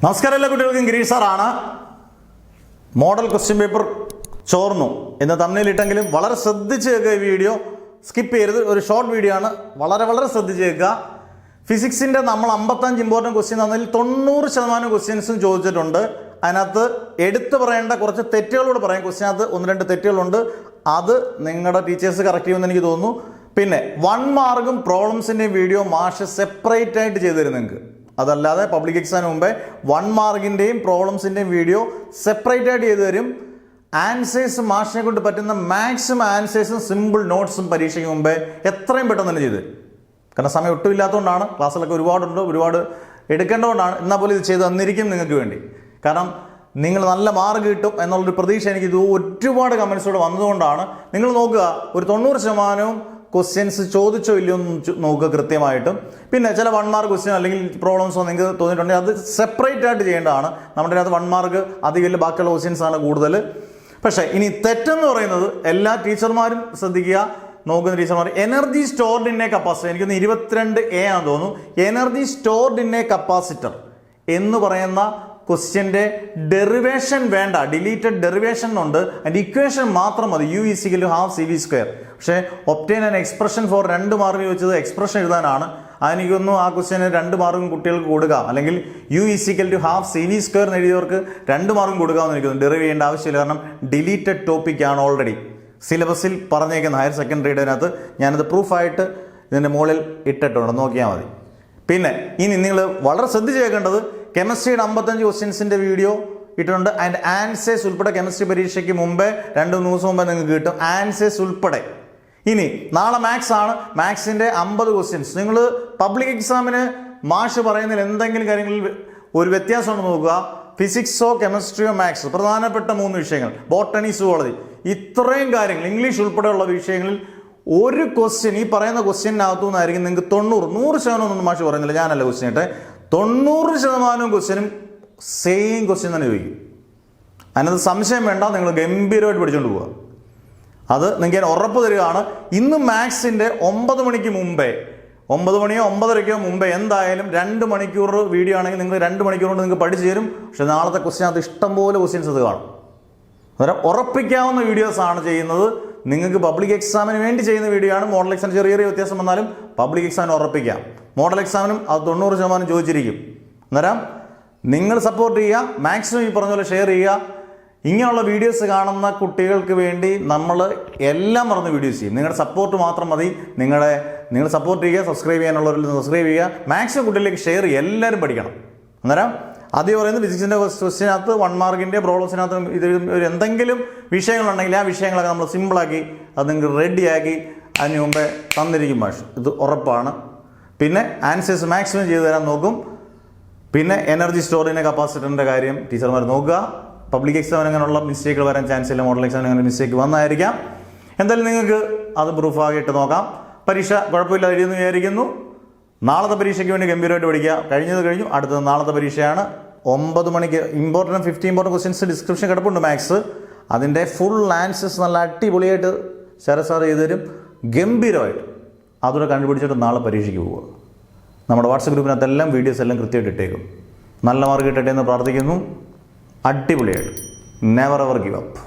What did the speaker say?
നമസ്കാരം എല്ലാ കുട്ടികൾക്കും ഗിരീഷ് സാറാണ്. മോഡൽ ക്വസ്റ്റ്യൻ പേപ്പർ ചോർന്നു എന്ന് തമ്മിലിട്ടെങ്കിലും വളരെ ശ്രദ്ധിച്ച് കേൾക്കുക. ഈ വീഡിയോ സ്കിപ്പ് ചെയ്യരുത്. ഒരു ഷോർട്ട് വീഡിയോ ആണ്. വളരെ ശ്രദ്ധിച്ച് കേൾക്കുക. ഫിസിക്സിൻ്റെ നമ്മൾ 55 ഇമ്പോർട്ടൻറ്റ് ക്വസ്റ്റ്യൻ തന്നതിൽ 90% ക്വസ്റ്റ്യൻസും ചോദിച്ചിട്ടുണ്ട്. അതിനകത്ത് എടുത്തു പറയേണ്ട കുറച്ച് തെറ്റുകളോട് പറയാം. ക്വസ്റ്റ്യനകത്ത് 1-2 തെറ്റുകളുണ്ട്. അത് നിങ്ങളുടെ ടീച്ചേഴ്സ് കറക്റ്റ് ചെയ്യുമെന്ന് എനിക്ക് തോന്നുന്നു. പിന്നെ 1 മാർക്കും പ്രോബ്ലംസിൻ്റെയും വീഡിയോ മാഷ് സെപ്പറേറ്റ് ആയിട്ട് ചെയ്തു തരും നിങ്ങൾക്ക്. അതല്ലാതെ പബ്ലിക് എക്സാമിന് മുമ്പേ 1 മാർക്കിൻ്റെയും പ്രോബ്ലംസിൻ്റെയും വീഡിയോ സെപ്പറേറ്റ് ആയിട്ട് ചെയ്തു തരും. ആൻസേഴ്സ് മാഷിനെ കൊണ്ട് പറ്റുന്ന മാക്സിമം ആൻസേഴ്സും സിമ്പിൾ നോട്ട്സും പരീക്ഷയ്ക്ക് മുമ്പേ എത്രയും പെട്ടെന്ന് തന്നെ ചെയ്തു തരും. കാരണം സമയം ഒട്ടും ഇല്ലാത്തതുകൊണ്ടാണ്. ക്ലാസ്സിലൊക്കെ ഒരുപാട് എടുക്കേണ്ടതുകൊണ്ടാണ്. എന്നാൽ പോലും ഇത് ചെയ്ത് തന്നിരിക്കും നിങ്ങൾക്ക് വേണ്ടി. കാരണം നിങ്ങൾ നല്ല മാർക്ക് കിട്ടും എന്നുള്ളൊരു പ്രതീക്ഷ എനിക്ക് ഇത് ഒരുപാട് കമൻസോടെ വന്നതുകൊണ്ടാണ്. നിങ്ങൾ നോക്കുക, ഒരു 90% ക്വസ്റ്റ്യൻസ് ചോദിച്ചോ ഇല്ലയോ എന്ന് നോക്കുക കൃത്യമായിട്ടും. പിന്നെ ചില 1 മാർക്ക് ക്വസ്റ്റ്യൻ അല്ലെങ്കിൽ പ്രോബ്ലംസോ നിങ്ങൾക്ക് തോന്നിയിട്ടുണ്ടെങ്കിൽ അത് സെപ്പറേറ്റ് ആയിട്ട് ചെയ്യേണ്ടതാണ്. നമ്മുടെ അതിനകത്ത് 1 മാർക്ക് അധികം ബാക്കിയുള്ള ക്വസ്റ്റ്യൻസ് ആണ് കൂടുതൽ. പക്ഷേ ഇനി തെറ്റെന്ന് പറയുന്നത് എല്ലാ ടീച്ചർമാരും ശ്രദ്ധിക്കുക. നോക്കുന്ന ടീച്ചർമാർ energy stored in A capacitor, എനിക്കൊന്ന് 22A ആണെന്ന് തോന്നുന്നു. Energy stored in A capacitor എന്ന് പറയുന്ന ക്വസ്റ്റ്യൻ്റെ ഡെറിവേഷൻ വേണ്ട, ഡിലീറ്റഡ് ഡെറിവേഷൻ ഉണ്ട്. അതിൻ്റെ ഇക്വേഷൻ മാത്രം മതി. U = ½ CV². പക്ഷേ obtain an expression for 2 mark ചോദിച്ചത് എക്സ്പ്രഷൻ എഴുതാനാണ്. അതെനിക്കൊന്നും ആ ക്വസ്റ്റ്യന് 2 മാർക്കും കുട്ടികൾക്ക് കൊടുക്കാം. അല്ലെങ്കിൽ U = ½ CV² എന്ന് എഴുതിയവർക്ക് 2 മാർക്കും കൊടുക്കാമെന്ന് എനിക്ക് തോന്നുന്നു. ഡെറിവ് ചെയ്യേണ്ട ആവശ്യമില്ല. കാരണം ഡിലീറ്റഡ് ടോപ്പിക്കാണ് ഓൾറെഡി സിലബസിൽ പറഞ്ഞേക്കുന്ന ഹയർ സെക്കൻഡറിയുടെ അതിനകത്ത്. ഞാനത് പ്രൂഫായിട്ട് ഇതിൻ്റെ മുകളിൽ ഇട്ടിട്ടുണ്ട്, നോക്കിയാൽ മതി. പിന്നെ ഇനി നിങ്ങൾ വളരെ ശ്രദ്ധിച്ച് കേൾക്കേണ്ടത്, കെമിസ്ട്രിയുടെ 55 ക്വസ്റ്റ്യൻസിൻ്റെ വീഡിയോ ഇട്ടിട്ടുണ്ട്. അതിൻ്റെ ആൻസേഴ്സ് ഉൾപ്പെടെ കെമിസ്ട്രി പരീക്ഷയ്ക്ക് മുമ്പേ 2 ദിവസം മുമ്പേ നിങ്ങൾക്ക് കിട്ടും, ആൻസേഴ്സ് ഉൾപ്പെടെ. ഇനി നാളെ മാത്സ് ആണ്. മാത്സിൻ്റെ 50 ക്വസ്റ്റ്യൻസ് നിങ്ങൾ പബ്ലിക് എക്സാമിന് മാഷ് പറയുന്നതിൽ എന്തെങ്കിലും കാര്യങ്ങളിൽ ഒരു വ്യത്യാസമുണ്ടെന്ന് നോക്കുക. ഫിസിക്സോ കെമിസ്ട്രിയോ മാത്സ്, പ്രധാനപ്പെട്ട 3 വിഷയങ്ങൾ, ബോട്ടണി സുവോളജി, ഇത്രയും കാര്യങ്ങൾ ഇംഗ്ലീഷ് ഉൾപ്പെടെയുള്ള വിഷയങ്ങളിൽ ഒരു ക്വസ്റ്റ്യൻ ഈ പറയുന്ന ക്വസ്റ്റ്യനകത്തു നിന്നായിരിക്കും നിങ്ങൾക്ക് 100% ഒന്നും മാഷ് പറയുന്നില്ല, ഞാനല്ല ക്വസ്റ്റ്യൻ ഇട്ടെ, 90% ക്വസ്റ്റ്യനും സെയിം ക്വസ്റ്റ്യൻ തന്നെ ചോദിക്കും. അതിനകത്ത് സംശയം വേണ്ട. നിങ്ങൾ ഗംഭീരമായിട്ട് പഠിച്ചുകൊണ്ട് പോവുക. അത് നിങ്ങൾക്ക് ഞാൻ ഉറപ്പ് തരികയാണ്. ഇന്ന് മാത്സിൻ്റെ 9 മണിക്ക് മുമ്പേ, 9 മണിയോ 9:30 മുമ്പേ എന്തായാലും 2 മണിക്കൂർ വീഡിയോ ആണെങ്കിൽ നിങ്ങൾ 2 മണിക്കൂർ കൊണ്ട് നിങ്ങൾക്ക് പഠിച്ചു തരും. പക്ഷെ നാളത്തെ ക്വസ്റ്റ്യനകത്ത് ഇഷ്ടംപോലെ ക്വസ്റ്റ്യൻസ് അത് കാണും. അന്നേരം ഉറപ്പിക്കാവുന്ന വീഡിയോസാണ് ചെയ്യുന്നത്. നിങ്ങൾക്ക് പബ്ലിക് എക്സാമിന് വേണ്ടി ചെയ്യുന്ന വീഡിയോ ആണ്. മോഡൽ എക്സാമിന് ചെറിയ വ്യത്യാസം വന്നാലും പബ്ലിക് എക്സാമിന് ഉറപ്പിക്കാം. മോഡൽ എക്സാമിനും അത് 90% ചോദിച്ചിരിക്കും. അന്നേരം നിങ്ങൾ സപ്പോർട്ട് ചെയ്യുക, മാക്സിമം ഈ പറഞ്ഞ പോലെ ഷെയർ ചെയ്യുക. ഇങ്ങനെയുള്ള വീഡിയോസ് കാണുന്ന കുട്ടികൾക്ക് വേണ്ടി നമ്മൾ എല്ലാം മറന്ന് വീഡിയോസ് ചെയ്യും. നിങ്ങളുടെ സപ്പോർട്ട് മാത്രം മതി. നിങ്ങൾ സപ്പോർട്ട് ചെയ്യുക, സബ്സ്ക്രൈബ് ചെയ്യാനുള്ളവരിൽ സബ്സ്ക്രൈബ് ചെയ്യുക, മാക്സിമം കുട്ടികളിലേക്ക് ഷെയർ ചെയ്യുക. എല്ലാവരും പഠിക്കണം. അന്നേരം ആദ്യം പറയുന്നത് ഫിസിക്സിൻ്റെ ക്വസ്റ്റ്യനകത്ത് 1 മാർക്കിൻ്റെ പ്രോബ്ലംസിനകത്ത് ഇത് എന്തെങ്കിലും വിഷയങ്ങളുണ്ടെങ്കിൽ ആ വിഷയങ്ങളൊക്കെ നമ്മൾ സിമ്പിളാക്കി അത് നിങ്ങൾക്ക് റെഡിയാക്കി അതിന് മുമ്പേ തന്നിരിക്കും മാഷ്, ഇത് ഉറപ്പാണ്. പിന്നെ ആൻസേഴ്സ് മാക്സിമം ചെയ്തു തരാൻ നോക്കും. പിന്നെ എനർജി സ്റ്റോറിൻ്റെ കപ്പാസിറ്ററിൻ്റെ കാര്യം ടീച്ചർമാർ നോക്കുക. പബ്ലിക് എക്സാമിന് അങ്ങനെയുള്ള മിസ്റ്റേക്കുകൾ വരാൻ ചാൻസ് ഇല്ല. മോഡൽ എക്സാമിന് അങ്ങനെ മിസ്റ്റേക്ക് വന്നായിരിക്കാം. എന്തായാലും നിങ്ങൾക്ക് അത് പ്രൂഫാക്കിയിട്ട് നോക്കാം. പരീക്ഷ കുഴപ്പമില്ല എഴുതുന്നു വിചാരിക്കുന്നു. നാളത്തെ പരീക്ഷയ്ക്ക് വേണ്ടി ഗംഭീരമായിട്ട് പഠിക്കുക. കഴിഞ്ഞു. അടുത്തത് നാളത്തെ പരീക്ഷയാണ് 9 മണിക്ക്. 50 ഇമ്പോർട്ടൻറ്റ് ക്വസ്റ്റ്യൻസ് ഡിസ്ക്രിപ്ഷൻ കിടപ്പുണ്ട് മാത്സ്. അതിൻ്റെ ഫുൾ ആൻസേഴ്സ് നല്ല അടിപൊളിയായിട്ട് ശരസാർ ചെയ്തു തരും ഗംഭീരമായിട്ട്. അതുകൂടെ കണ്ടുപിടിച്ചിട്ട് നാളെ പരീക്ഷയ്ക്ക് പോവുക. നമ്മുടെ വാട്സപ്പ് ഗ്രൂപ്പിനകത്തെല്ലാം വീഡിയോസ് എല്ലാം കൃത്യമായിട്ട് ഇട്ടേക്കും. നല്ല മാർക്ക് കിട്ടട്ടെ എന്ന് പ്രാർത്ഥിക്കുന്നു. അടിപൊളിയായിട്ട്. Never ever give up.